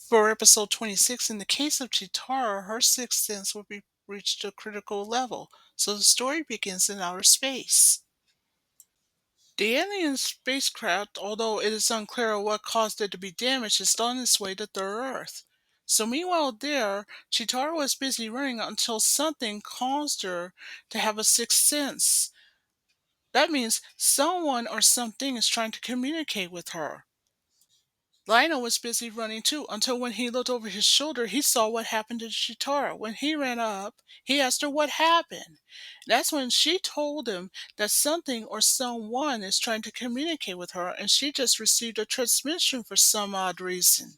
For episode 26, in the case of Cheetara, her sixth sense will be reached a critical level, so the story begins in outer space. The alien spacecraft, although it is unclear what caused it to be damaged, is on its way to third Earth. So meanwhile there, Cheetara was busy running until something caused her to have a sixth sense. That means someone or something is trying to communicate with her. Lionel was busy running too, until when he looked over his shoulder, he saw what happened to Cheetara. When he ran up, he asked her what happened. That's when she told him that something or someone is trying to communicate with her, and she just received a transmission for some odd reason.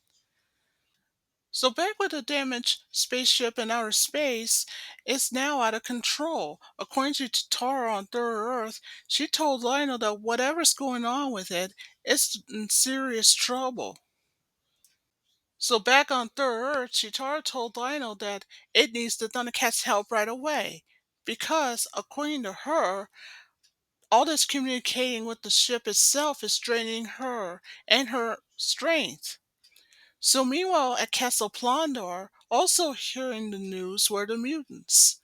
So back with the damaged spaceship in outer space, it's now out of control. According to Cheetara on Third Earth, she told Lionel that whatever's going on with it, it's in serious trouble. So back on Third Earth, Cheetara told Lionel that it needs the Thundercats' help right away. Because, according to her, all this communicating with the ship itself is draining her and her strength. So meanwhile at Castle Plondor, also hearing the news were the mutants.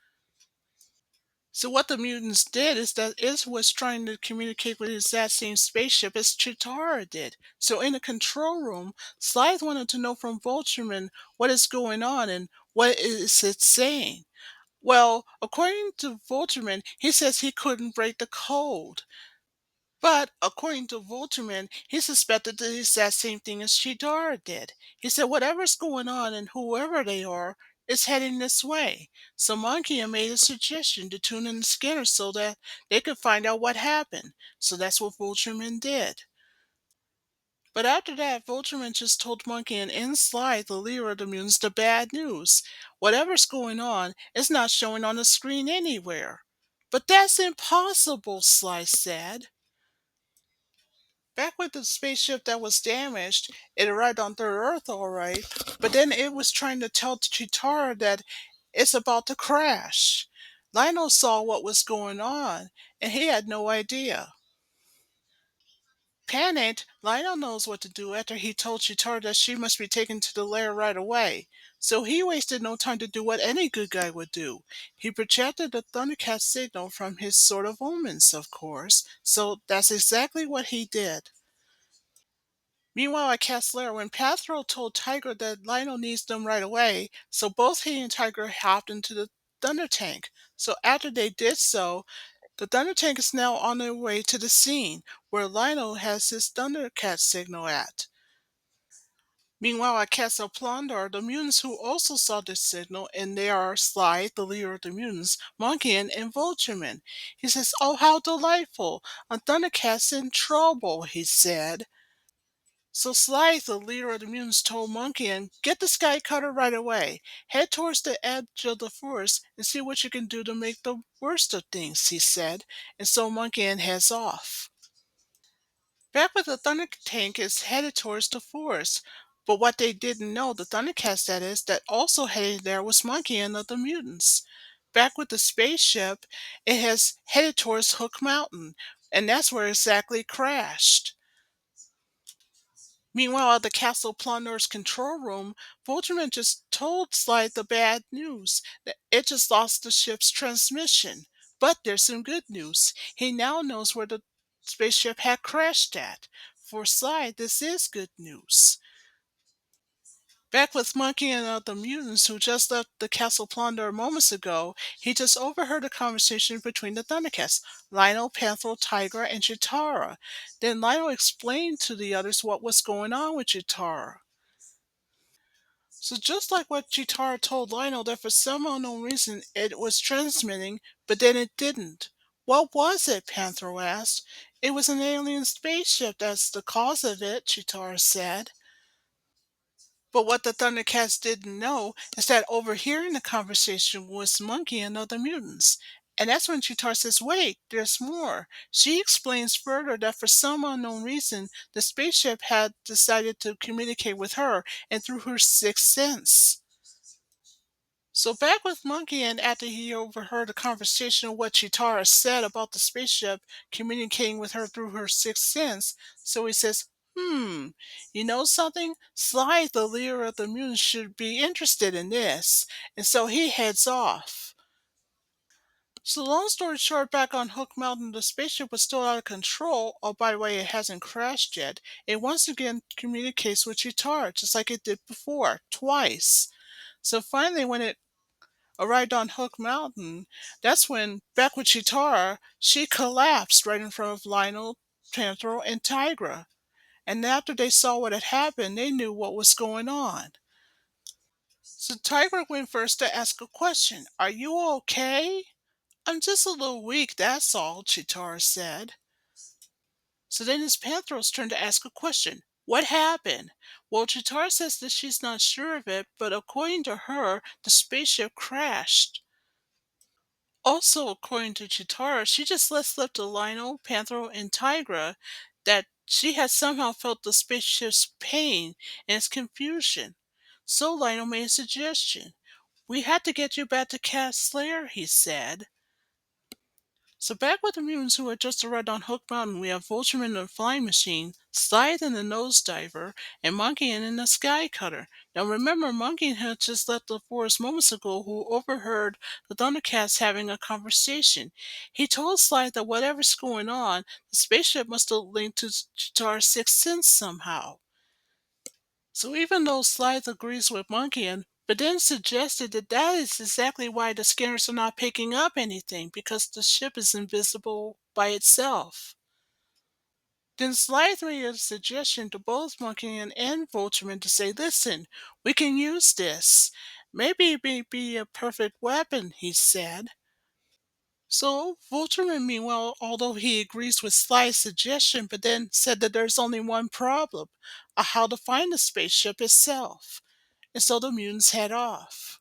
So what the mutants did is that it was trying to communicate with the exact same spaceship as Chitara did. So in the control room, Slythe wanted to know from Voltron what is going on and what is it saying. Well, according to Voltron, he says he couldn't break the code. But according to Voltron, he suspected the exact same thing as Chidara did. He said whatever's going on and whoever they are is heading this way. So Monkey made a suggestion to tune in the scanner so that they could find out what happened. So that's what Voltron did. But after that, Voltron just told Monkey and Sly, the leader of the mutants, the bad news. Whatever's going on is not showing on the screen anywhere. But that's impossible, Sly said. Back with the spaceship that was damaged, it arrived on Third Earth all right, but then it was trying to tell Chitara that it's about to crash. Lionel saw what was going on, and he had no idea. Panicked, Lionel knows what to do after he told Chitara that she must be taken to the lair right away. So he wasted no time to do what any good guy would do. He projected the Thundercat signal from his Sword of Omens, of course, so that's exactly what he did. Meanwhile, at Castlear, when Pathro told Tiger that Lionel needs them right away, so both he and Tiger hopped into the Thunder Tank. So after they did so, the Thunder Tank is now on their way to the scene where Lionel has his Thundercat signal at. Meanwhile, at Castle Plondor, the mutants who also saw this signal, and they are Sly, the leader of the mutants, Monkey, and Vultureman. He says, "Oh, how delightful! A Thundercat's in trouble," he said. So Slythe, the leader of the mutants, told Monkey and get the sky cutter right away. Head towards the edge of the forest and see what you can do to make the worst of things, he said, and so Monkey heads off. Back with the Thunder Tank is headed towards the forest. But what they didn't know, the Thundercats that is, that also headed there was Monkey and other mutants. Back with the spaceship, it has headed towards Hook Mountain, and that's where it exactly crashed. Meanwhile, at the Castle Plunder's control room, Voltron just told Sly the bad news that it just lost the ship's transmission. But there's some good news. He now knows where the spaceship had crashed at. For Sly, this is good news. Back with Monkey and other mutants who just left the Castle Plunder moments ago, he just overheard a conversation between the Thundercats, Lionel, Panther, Tiger, and Chitara. Then Lionel explained to the others what was going on with Chitara. So just like what Chitara told Lionel that for some unknown reason it was transmitting, but then it didn't. What was it? Panther asked. It was an alien spaceship, that's the cause of it, Chitara said. But what the Thundercats didn't know is that overhearing the conversation was Monkey and other mutants. And that's when Cheetara says, wait, there's more. She explains further that for some unknown reason, the spaceship had decided to communicate with her and through her sixth sense. So back with Monkey, and after he overheard a conversation of what Chitara said about the spaceship communicating with her through her sixth sense, so he says, Hmm, you know something? Sly, the leader of the mutants, should be interested in this, and so he heads off. So long story short, back on Hook Mountain, the spaceship was still out of control. Oh, by the way, it hasn't crashed yet. It once again communicates with Cheetara, just like it did before, twice. So finally, when it arrived on Hook Mountain, that's when, back with Cheetara, she collapsed right in front of Lionel, Panther, and Tigra. And after they saw what had happened, they knew what was going on. So Tigra went first to ask a question. Are you okay? I'm just a little weak, that's all, Chitara said. So then it's Panthros' turn to ask a question. What happened? Well, Chitara says that she's not sure of it, but according to her, the spaceship crashed. Also, according to Chitara, she just let slip to Lionel, Panthro, and Tigra that she had somehow felt the spaceship's pain and its confusion. So Lionel made a suggestion. We had to get you back to Cat Slayer, he said. So back with the mutants who had just arrived on Hook Mountain, we have Vulture in the flying machine, Slide in the nose diver, and Monkey in the sky cutter. Now remember, Monkey had just left the forest moments ago who overheard the Thundercats having a conversation. He told Slide that whatever's going on, the spaceship must have linked to Chitara's sixth sense somehow. So even though Slide agrees with Monkey, but then suggested that that is exactly why the scanners are not picking up anything, because the ship is invisible by itself. Then Slide made a suggestion to both Monkey and Voltman to say, listen, we can use this. Maybe it may be a perfect weapon, he said. So Voltman, meanwhile, although he agrees with Sly's suggestion, but then said that there's only one problem, how to find the spaceship itself. And so the mutants head off.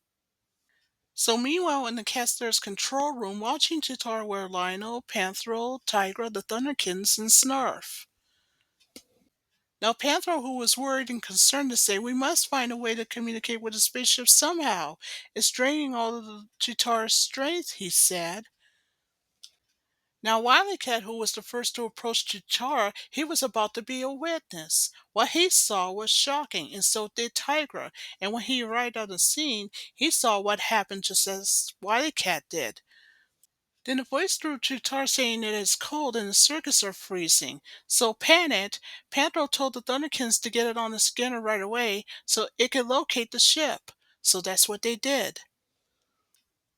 So meanwhile, in the Kessler's control room, watching Chitara were Lionel, Panthro, Tigra, the Thunderkins, and Snarf. Now Panthro, who was worried and concerned to say, we must find a way to communicate with the spaceship somehow. It's draining all of the Chitara's strength, he said. Now Wily Cat, who was the first to approach Chitara, he was about to be a witness. What he saw was shocking, and so did Tigra. And when he arrived on the scene, he saw what happened just as Wily Cat did. Then a voice through Chitara saying it is cold and the circuits are freezing. So panicked, Pantro told the Thunderkins to get it on the scanner right away so it could locate the ship. So that's what they did.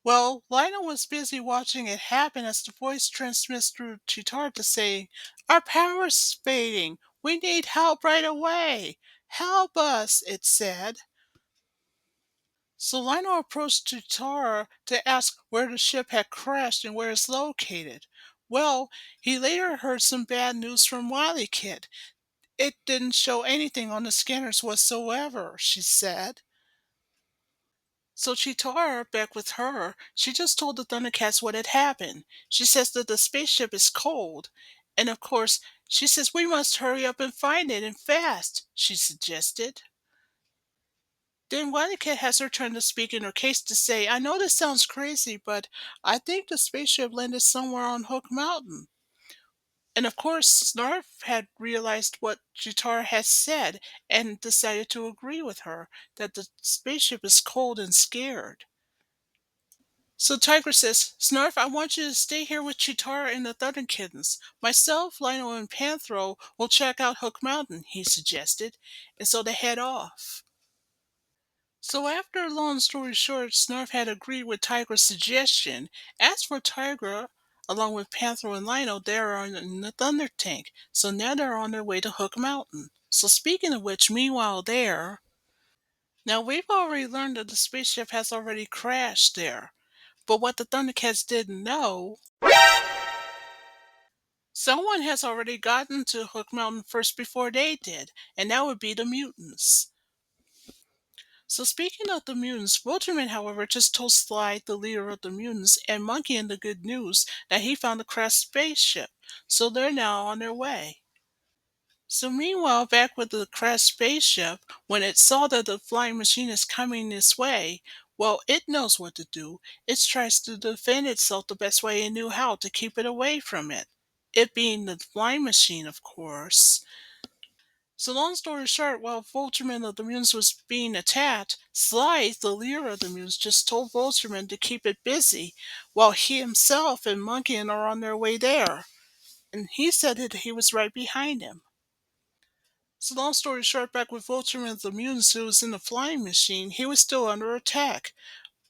Well, Lionel was busy watching it happen as the voice transmits through Cheetara to say, our power's fading. We need help right away. Help us, it said. So Lionel approached Cheetara to ask where the ship had crashed and where it's located. Well, he later heard some bad news from Wily Kid. It didn't show anything on the scanners whatsoever, she said. So Cheetara, back with her, she just told the Thundercats what had happened. She says that the spaceship is cold. And of course, she says we must hurry up and find it, and fast, she suggested. Then Wildcat has her turn to speak in her case to say, I know this sounds crazy, but I think the spaceship landed somewhere on Hook Mountain. And of course, Snarf had realized what Cheetara had said and decided to agree with her that the spaceship is cold and scared. So Tiger says, Snarf, I want you to stay here with Cheetara and the Thunderkittens. Myself, Lionel, and Panthro will check out Hook Mountain, he suggested, and so they head off. So after a long story short, Snarf had agreed with Tiger's suggestion. As for Tiger, along with Panthro and Lionel, they are in the Thunder Tank, so now they're on their way to Hook Mountain. So speaking of which, meanwhile there, now we've already learned that the spaceship has already crashed there. But what the Thundercats didn't know, someone has already gotten to Hook Mountain first before they did, and that would be the mutants. So speaking of the mutants, Wilterman, however, just told Sly, the leader of the mutants, and Monkey in the good news that he found the crashed spaceship, so they're now on their way. So meanwhile, back with the crashed spaceship, when it saw that the flying machine is coming this way, well, it knows what to do. It tries to defend itself the best way it knew how to keep it away from it. It being the flying machine, of course. So long story short, while Volterman of the Mutants was being attacked, Slythe, the leader of the Mutants, just told Volterman to keep it busy, while he himself and Monkey are on their way there. And he said that he was right behind him. So long story short, back with Volterman of the Mutants who was in the flying machine, he was still under attack.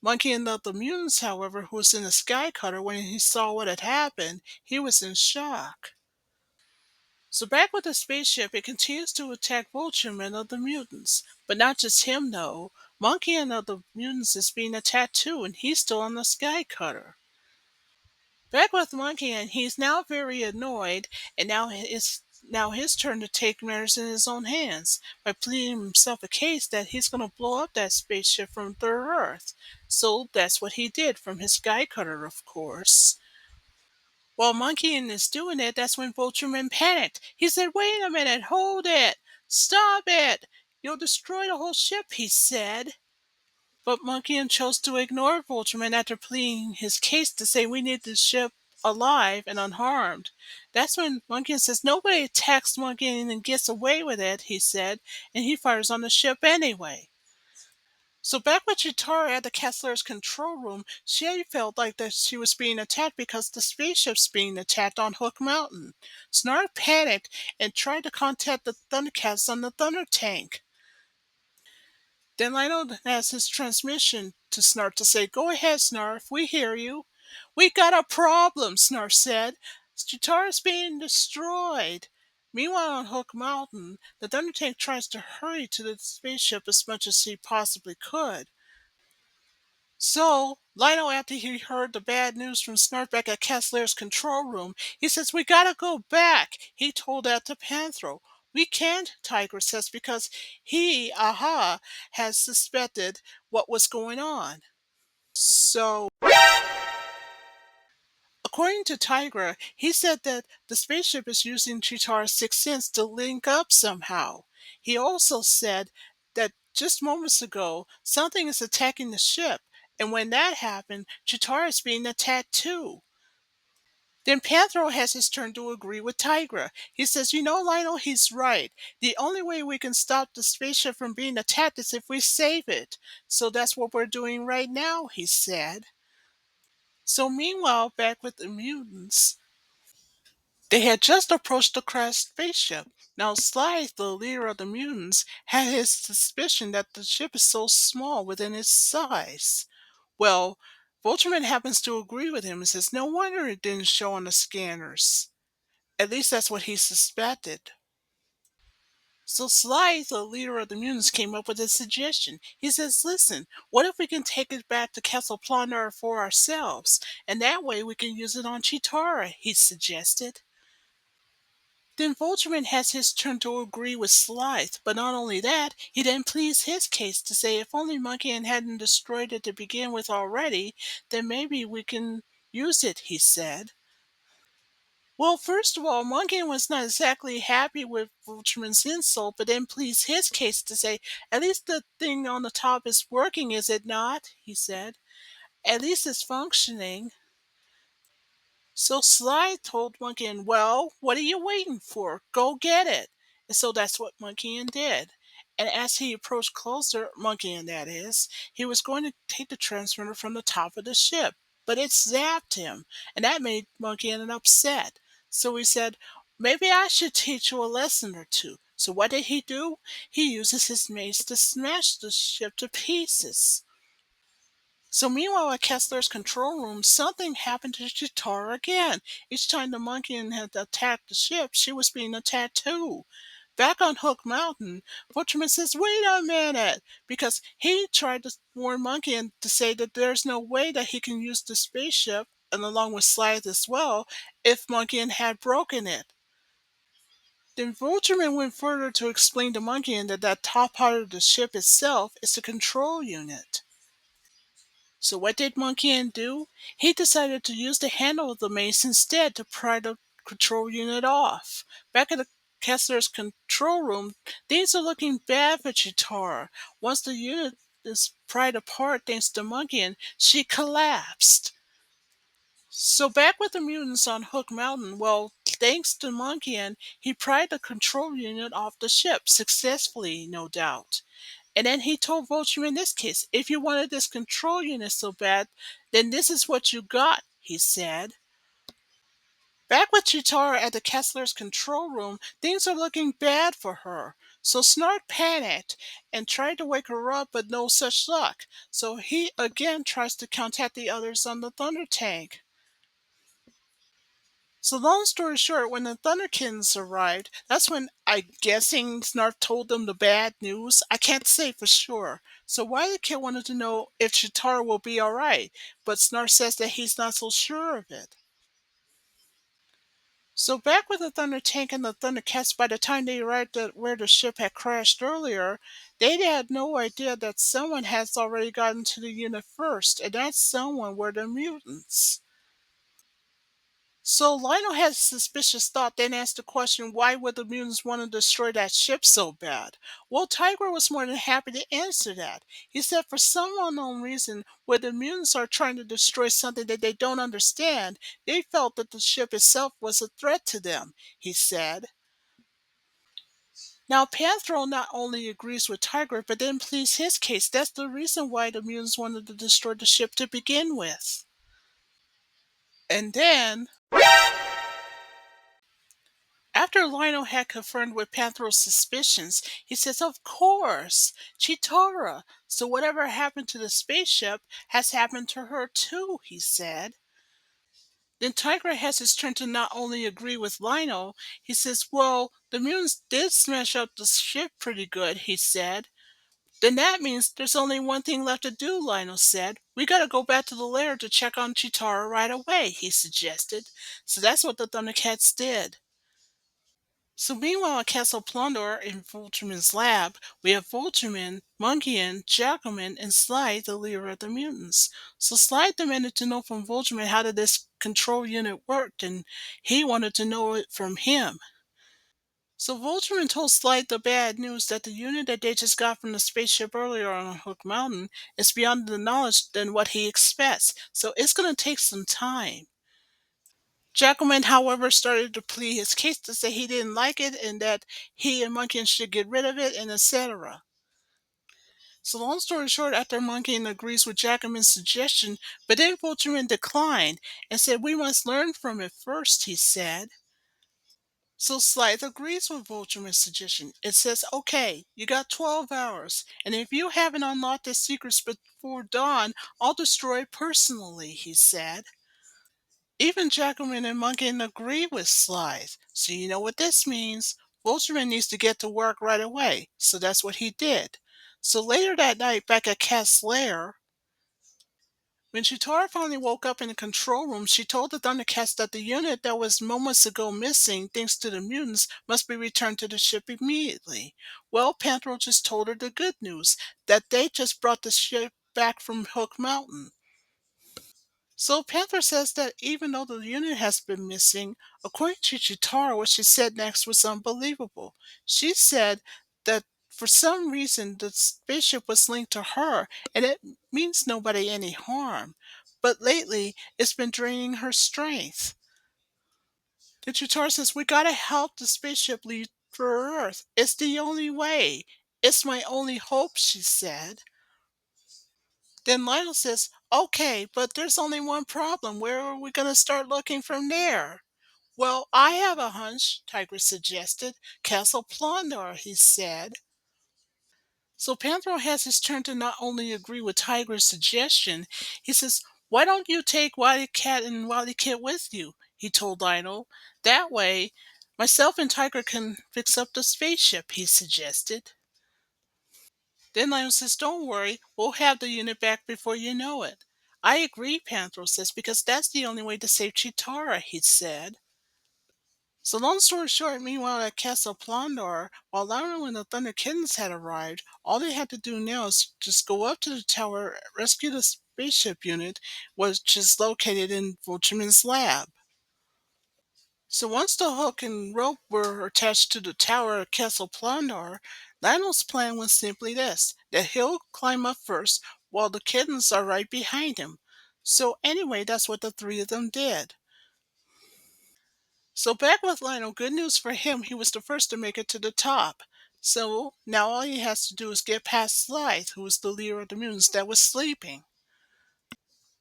Monkey and the Mutants, however, who was in the Sky Cutter, when he saw what had happened, he was in shock. So back with the spaceship, it continues to attack Voltron of the mutants. But not just him, though. Monkey and of the mutants is being attacked too, and he's still on the Sky Cutter. Back with Monkey, and he's now very annoyed, and it's now his turn to take matters in his own hands by pleading himself a case that he's going to blow up that spaceship from Third Earth. So that's what he did from his Sky Cutter, of course. While Monkeying is doing it, that's when Voltron panicked. He said, "Wait a minute, hold it! Stop it! You'll destroy the whole ship," he said. But Monkey chose to ignore Voltron after pleading his case to say we need the ship alive and unharmed. That's when Monkey says nobody attacks Monkey and gets away with it, he said, and he fires on the ship anyway. So back with Cheetara at the Kessler's control room, she felt like that she was being attacked because the spaceship's being attacked on Hook Mountain. Snarf panicked and tried to contact the Thundercats on the Thunder Tank. Then Lionel has his transmission to Snarf to say, "Go ahead, Snarf, we hear you." "We got a problem," Snarf said. "Cheetara's being destroyed." Meanwhile, on Hook Mountain, the Thunder Tank tries to hurry to the spaceship as much as he possibly could. So, Lionel, after he heard the bad news from Snarfback at Kessler's control room, he says, "We gotta go back." He told that to Panthro. "We can't," Tiger says, because he, has suspected what was going on. So, according to Tigra, he said that the spaceship is using Cheetara's sixth sense to link up somehow. He also said that just moments ago, something is attacking the ship, and when that happened, Cheetara is being attacked too. Then Panthro has his turn to agree with Tigra. He says, "You know, Lionel, he's right. The only way we can stop the spaceship from being attacked is if we save it. So that's what we're doing right now," he said. So meanwhile, back with the mutants, they had just approached the crashed spaceship. Now, Slythe, the leader of the mutants, had his suspicion that the ship is so small within its size. Well, Voltron happens to agree with him and says, "No wonder it didn't show on the scanners." At least that's what he suspected. So Slythe, the leader of the mutants, came up with a suggestion. He says, "Listen, what if we can take it back to Castle Plunder for ourselves? And that way we can use it on Cheetara," he suggested. Then Voltron has his turn to agree with Slythe, but not only that, he then pleads his case to say if only Monkey hadn't destroyed it to begin with already, then maybe we can use it, he said. Well, first of all, Monkey was not exactly happy with Voltron's insult, but then pleads his case to say, "At least the thing on the top is working, is it not?" he said. "At least it's functioning." So Sly told Monkey, "Well, what are you waiting for? Go get it." And so that's what Monkey did. And as he approached closer, Monkey that is, he was going to take the transmitter from the top of the ship, but it zapped him, and that made Monkey upset. So he said, "Maybe I should teach you a lesson or two." So what did he do? He uses his mace to smash the ship to pieces. So meanwhile at Kessler's control room, something happened to Cheetara again. Each time the monkey had attacked the ship, she was being attacked too. Back on Hook Mountain, Butcherman says, "Wait a minute," because he tried to warn Monkey and to say that there's no way that he can use the spaceship, and along with Slythe as well, if Monkey had broken it. Then Vultureman went further to explain to Monkey that that top part of the ship itself is the control unit. So what did Monkey do? He decided to use the handle of the mace instead to pry the control unit off. Back at the Kessler's control room, things are looking bad for Cheetara. Once the unit is pried apart thanks to Monkey, she collapsed. So back with the mutants on Hook Mountain, well, thanks to Monkey, he pried the control unit off the ship, successfully, no doubt. And then he told Vulture in this case, if you wanted this control unit so bad, then this is what you got, he said. Back with Cheetara at the Kessler's control room, things are looking bad for her. So Snart panicked and tried to wake her up, but no such luck. So he again tries to contact the others on the Thunder Tank. So long story short, when the Thunderkins arrived, that's when I'm guessing Snarf told them the bad news. I can't say for sure. So Wily Kid wanted to know if Chitara will be alright, but Snarf says that he's not so sure of it. So back with the Thunder Tank and the Thundercats, by the time they arrived at where the ship had crashed earlier, they had no idea that someone has already gotten to the unit first, and that someone were the mutants. So Lionel had a suspicious thought, then asked the question, why would the mutants want to destroy that ship so bad? Well, Tiger was more than happy to answer that. He said for some unknown reason, where the mutants are trying to destroy something that they don't understand, they felt that the ship itself was a threat to them, he said. Now, Panthro not only agrees with Tiger, but then pleads his case. That's the reason why the mutants wanted to destroy the ship to begin with. And then after Lionel had confirmed with Panthro's suspicions, he says, of course, Cheetara. So whatever happened to the spaceship has happened to her too, he said. Then Tiger has his turn to not only agree with Lionel, he says, well, the mutants did smash up the ship pretty good, he said. Then that means there's only one thing left to do, Lionel said. We gotta go back to the lair to check on Cheetara right away, he suggested. So that's what the Thundercats did. So meanwhile at Castle Plundor in Voltman's lab, we have Voltman, Monkey, Jackalman, and Sly, the leader of the mutants. So Sly demanded to know from Voltman how did this control unit worked, and he wanted to know it from him. So Voltman told Sly the bad news that the unit that they just got from the spaceship earlier on Hook Mountain is beyond the knowledge than what he expects, so it's going to take some time. Jackalman, however, started to plead his case to say he didn't like it and that he and Munkin should get rid of it, and etc. So long story short, after Munkin agrees with Jackalman's suggestion, but then Voltman declined and said we must learn from it first, he said. So Slythe agrees with Voltman's suggestion. It says, okay, you got 12 hours, and if you haven't unlocked the secrets before dawn, I'll destroy it personally, he said. Even Jackalman and Munkin agree with Slythe. So you know what this means. Voltman needs to get to work right away. So that's what he did. So later that night, back at Cat's lair, when Cheetara finally woke up in the control room, she told the Thundercats that the unit that was moments ago missing, thanks to the mutants, must be returned to the ship immediately. Well, Panthro just told her the good news, that they just brought the ship back from Hook Mountain. So Panther says that even though the unit has been missing, according to Chitara, what she said next was unbelievable. She said that for some reason the spaceship was linked to her and it means nobody any harm. But lately it's been draining her strength. The Chitara says we gotta help the spaceship leave for Earth. It's the only way. It's my only hope, she said. Then Lionel says, okay, but there's only one problem. Where are we going to start looking from there? Well, I have a hunch, Tiger suggested. Castle Plundor, he said. So Panthro has his turn to not only agree with Tiger's suggestion, he says, why don't you take Wily Cat and Wily Kit with you? He told Lionel. That way, myself and Tiger can fix up the spaceship, he suggested. Then Lionel says, don't worry, we'll have the unit back before you know it. I agree, Panthro says, because that's the only way to save Cheetara, he said. So long story short, meanwhile at Castle Plondor, while Lionel and the Thunder Kittens had arrived, all they had to do now is just go up to the tower, rescue the spaceship unit, which is located in Volchman's lab. So once the hook and rope were attached to the tower of Castle Plondor, Lionel's plan was simply this, that he'll climb up first while the kittens are right behind him. So anyway, that's what the three of them did. So back with Lionel, good news for him, he was the first to make it to the top. So now all he has to do is get past Slythe, who was the leader of the mutants that was sleeping.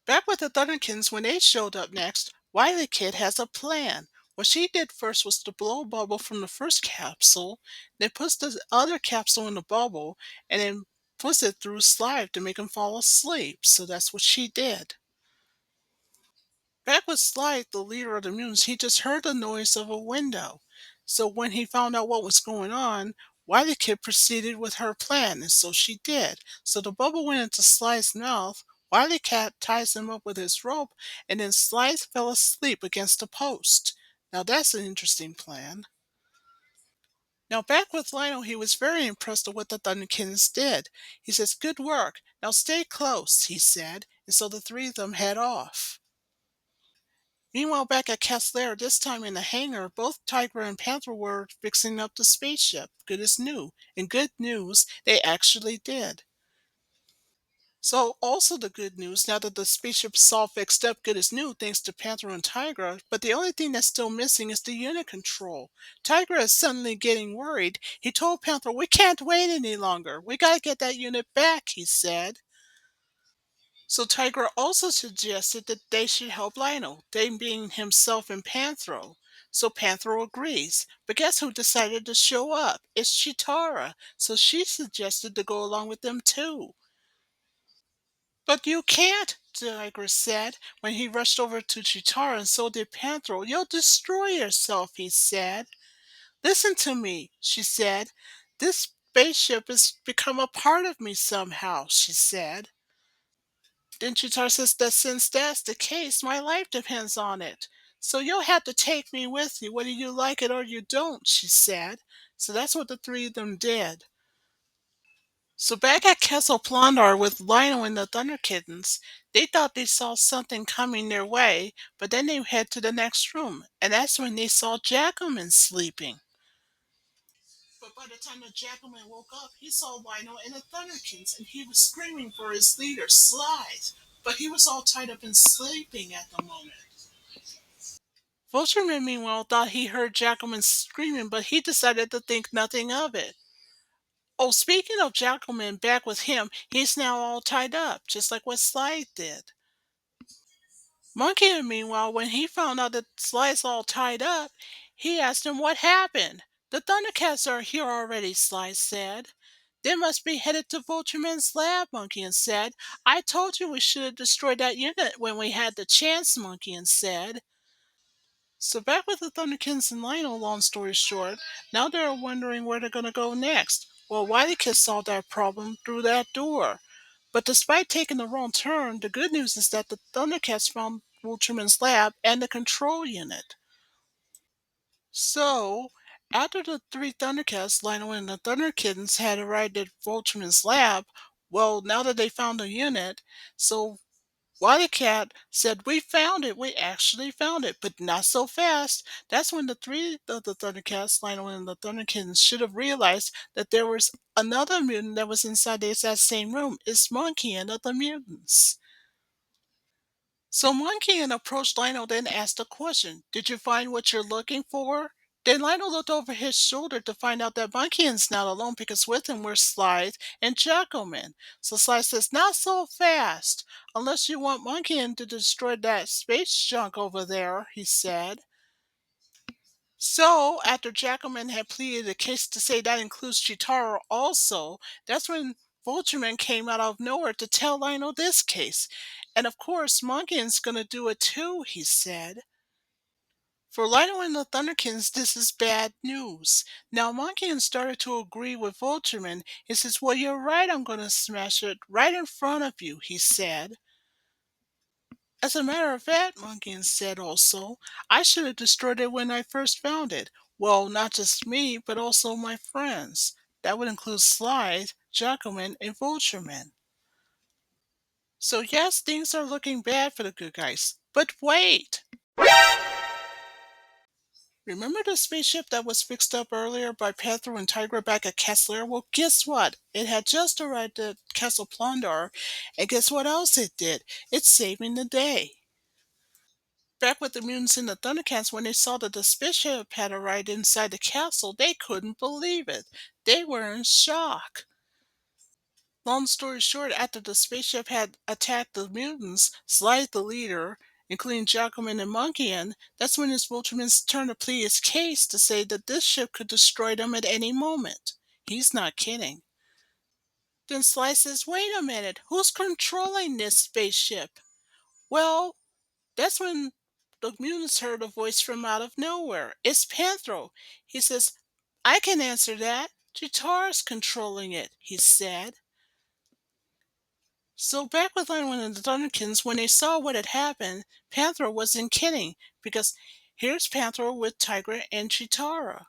Back with the Thunderkins, when they showed up next, Wily Kid has a plan. What she did first was to blow a bubble from the first capsule, then puts the other capsule in the bubble, and then puts it through Slythe to make him fall asleep. So that's what she did. Back with Slythe, the leader of the mutants, he just heard the noise of a window. So when he found out what was going on, Wily Kid proceeded with her plan, and so she did. So the bubble went into Slythe's mouth. Wily Cat ties him up with his rope, and then Slythe fell asleep against a post. Now that's an interesting plan. Now back with Lionel, he was very impressed with what the Thunderkins did. He says, "Good work. Now stay close," he said, and so the three of them head off. Meanwhile, back at Cat's lair, this time in the hangar, both Tiger and Panther were fixing up the spaceship. Good as new. And good news, they actually did. So, also the good news, now that the spaceship's all fixed up good as new, thanks to Panther and Tigra, but the only thing that's still missing is the unit control. Tigra is suddenly getting worried. He told Panther, "We can't wait any longer. We gotta get that unit back," he said. So Tiger also suggested that they should help Lionel, they being himself and Panthro. So Panthro agrees. But guess who decided to show up? It's Cheetara. So she suggested to go along with them too. "But you can't," Tiger said when he rushed over to Cheetara, and so did Panthro. "You'll destroy yourself," he said. "Listen to me," she said. "This spaceship has become a part of me somehow," she said. Then Chitara says that since that's the case, my life depends on it. So you'll have to take me with you, whether you like it or you don't, she said. So that's what the three of them did. So back at Castle Plondar with Lionel and the Thunder Kittens, they thought they saw something coming their way, but then they head to the next room, and that's when they saw Jackalman sleeping. But by the time that Jackalman woke up, he saw Lionel and the Thunderkins, and he was screaming for his leader, Slythe. But he was all tied up and sleeping at the moment. Vultureman, meanwhile, thought he heard Jackalman screaming, but he decided to think nothing of it. Oh, speaking of Jackalman, back with him, he's now all tied up, just like what Slythe did. Monkey, meanwhile, when he found out that Slythe's all tied up, he asked him what happened. "The Thundercats are here already," Slythe said. "They must be headed to Vultureman's lab," Monkey said. "I told you we should have destroyed that unit when we had the chance," Monkey said. So back with the Thunderkins and Lionel, long story short, now they're wondering where they're going to go next. Well, Wily Kid solved that problem through that door. But despite taking the wrong turn, the good news is that the Thundercats found Ultraman's lab and the control unit. So, after the three Thundercats, Lionel and the Thunder Kittens, had arrived at Ultraman's lab, well, now that they found the unit, so Wildcat said, "We found it. We actually found it, but not so fast." That's when the three of the Thundercats, Lionel and the Thunderkins, should have realized that there was another mutant that was inside the exact same room. It's Monkey and other mutants. So Monkey approached Lionel, then asked a question. "Did you find what you're looking for?" Then Lionel looked over his shoulder to find out that Monkey's not alone because with him were Slythe and Jackalman. So Slythe says, "Not so fast, unless you want Monkey to destroy that space junk over there," he said. So after Jackalman had pleaded a case to say that includes Cheetara also, that's when Vultureman came out of nowhere to tell Lionel this case. "And of course, Monkey's gonna do it too," he said. For Lionel and the Thunderkins, this is bad news. Now Monkey started to agree with Vultureman. He says, "Well, you're right, I'm going to smash it right in front of you," he said. "As a matter of fact," Monkey said also, "I should have destroyed it when I first found it. Well, not just me, but also my friends. That would include Slide, Jackalman, and Vultureman. So yes, things are looking bad for the good guys. But wait! Remember the spaceship that was fixed up earlier by Pedro and Tigra back at Kessler? Well, guess what? It had just arrived at Castle Plondar, and guess what else it did? It's saving the day. Back with the mutants and the Thundercats, when they saw that the spaceship had arrived inside the castle, they couldn't believe it. They were in shock. Long story short, after the spaceship had attacked the mutants, Sly the leader, including Jackalman and Monkeyan, that's when his Ultraman's turned to plead his case to say that this ship could destroy them at any moment. He's not kidding. Then Sly says, wait a minute, who's controlling this spaceship? Well, that's when the mutants heard a voice from out of nowhere. It's Panthro. He says, I can answer that. Cheetara's controlling it, he said. So back with Lionel and the Thunderkins, when they saw what had happened, Panthro wasn't kidding, because here's Panthro with Tigra and Cheetara.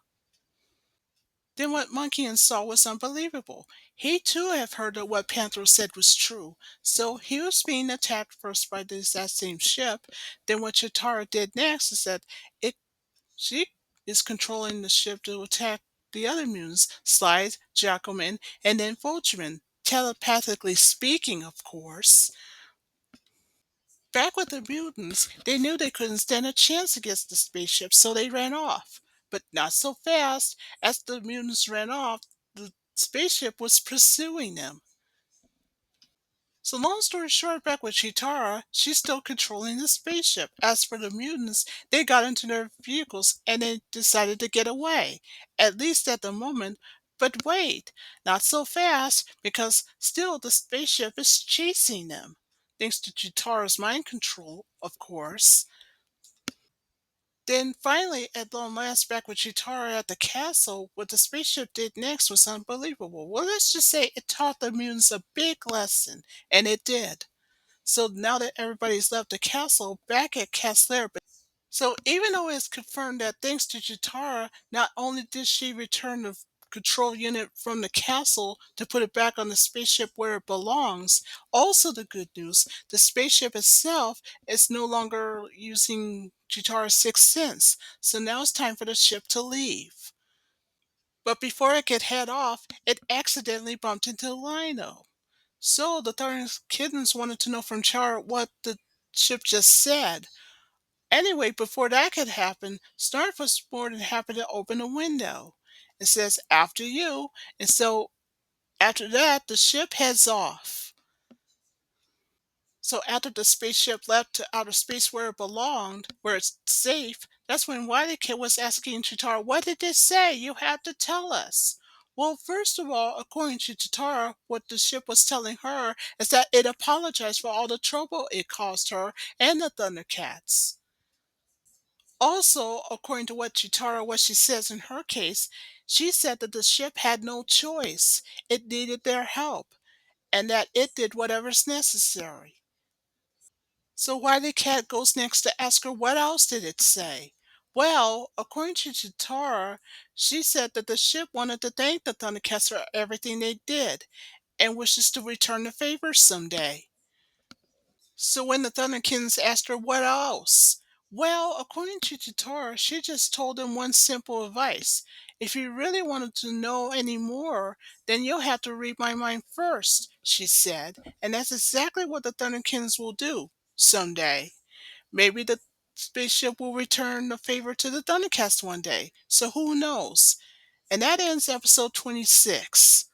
Then what Monkey saw was unbelievable. He too had heard that what Panthro said was true. So he was being attacked first by the exact same ship. Then what Cheetara did next is that it she is controlling the ship to attack the other mutants, Slide, Jackalman, and then Vultureman. Telepathically speaking, of course. Back with the mutants, they knew they couldn't stand a chance against the spaceship, so they ran off. But not so fast. As the mutants ran off, the spaceship was pursuing them. So long story short, back with Cheetara, she's still controlling the spaceship. As for the mutants, they got into their vehicles and they decided to get away. At least at the moment. But wait, not so fast, because still the spaceship is chasing them. Thanks to Cheetara's mind control, of course. Then finally, at long last, back with Cheetara at the castle, what the spaceship did next was unbelievable. Well, let's just say it taught the mutants a big lesson, and it did. So now that everybody's left the castle, back at Castler. So even though it's confirmed that thanks to Cheetara, not only did she return the control unit from the castle to put it back on the spaceship where it belongs, also the good news, the spaceship itself is no longer using Cheetara's sixth sense. So now it's time for the ship to leave. But before it could head off, it accidentally bumped into Lino. So the Thorns kittens wanted to know from Char what the ship just said. Anyway, before that could happen, Snarf was more than happy to open a window. It says, after you. And so after that, the ship heads off. So after the spaceship left to outer space where it belonged, where it's safe, that's when Wiley Kid was asking Chitara, what did it say? You have to tell us. Well, first of all, according to Chitara, what the ship was telling her is that it apologized for all the trouble it caused her and the Thundercats. Also, according to what she says in her case, she said that the ship had no choice. It needed their help, and that it did whatever's necessary. So Wiley Cat goes next to ask her what else did it say. Well, according to Chitara, she said that the ship wanted to thank the Thundercats for everything they did, and wishes to return the favor someday. So when the Thunderkins asked her what else, well, according to Chitara, she just told them one simple advice. If you really wanted to know any more, then you'll have to read my mind first, she said. And that's exactly what the Thunderkins will do someday. Maybe the spaceship will return the favor to the Thundercats one day. So who knows? And that ends episode 26.